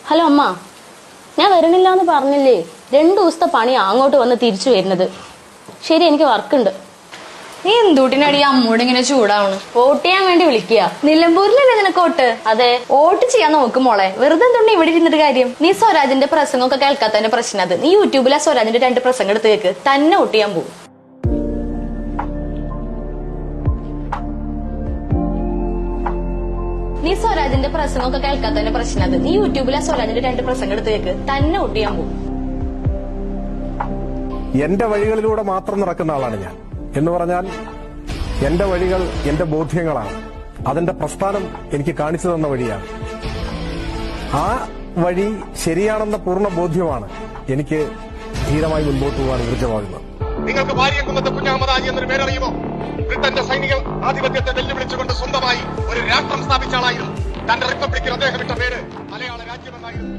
Hello അമ്മ, ഞാൻ വരണില്ല എന്ന് പറഞ്ഞില്ലേ? 2 ദിവസത്തെ പണി അങ്ങോട്ട് വന്ന് തിരിച്ചു വരുന്നത്. ശരി, എനിക്ക് വർക്കുണ്ട്. നീ എന്തുട്ടിനടി അമ്മോട് ഇങ്ങനെ ചൂടാവണ്? വോട്ട് ചെയ്യാൻ വേണ്ടി വിളിക്കുക. നിലമ്പൂരിലല്ലേ നിനക്ക് വോട്ട്? അതെ. വോട്ട് ചെയ്യാൻ നോക്കും മോളെ, വെറുതെ എന്തുകൊണ്ട് ഇവിടെ ഇരുന്നിട്ട് കാര്യം? നീ സ്വരാജിന്റെ പ്രസംഗമൊക്കെ കേൾക്കാത്തതിന്റെ പ്രശ്നം അത്. നീ യൂട്യൂബിലെ സ്വരാജിന്റെ 2 പ്രസംഗം എടുത്ത് കേക്ക്, തന്നെ വോട്ട് ചെയ്യാൻ പോകും. നീ സ്വരാജിന്റെ പ്രസംഗമൊക്കെ കേൾക്കാത്തതിന്റെ പ്രശ്നം അത്. നീ യൂട്യൂബിലെ സ്വരാജിന്റെ 2 പ്രസംഗം എടുത്ത് കേക്ക്, തന്നെ വോട്ട് ചെയ്യാൻ പോകും. എന്റെ വഴികളിലൂടെ മാത്രം നടക്കുന്ന ആളാണ് ഞാൻ. എന്ന് പറഞ്ഞാൽ എന്റെ വഴികൾ എന്റെ ബോധ്യങ്ങളാണ്. അതെന്റെ പ്രസ്ഥാനം എനിക്ക് കാണിച്ചു തന്ന വഴിയാണ്. ആ വഴി ശരിയാണെന്ന പൂർണ്ണ ബോധ്യമാണ് എനിക്ക് ധീരമായി മുൻപോട്ട് പോകാൻ ഊർജ്ജമാകുന്നത്. നിങ്ങൾക്ക് വാര്യംകുന്നത്തെ കുഞ്ഞഹമ്മദ് ഹാജി എന്നൊരു പേരറിയുമോ? ബ്രിട്ടന്റെ സൈനിക ആധിപത്യത്തെ വെല്ലുവിളിച്ചുകൊണ്ട് സ്വന്തമായി ഒരു രാഷ്ട്രം സ്ഥാപിച്ച ആളായിരുന്നു. തന്റെ റിപ്പബ്ലിക്കിൽ അദ്ദേഹം ഇട്ട പേര് മലയാള രാജ്യമെന്നായിരുന്നു.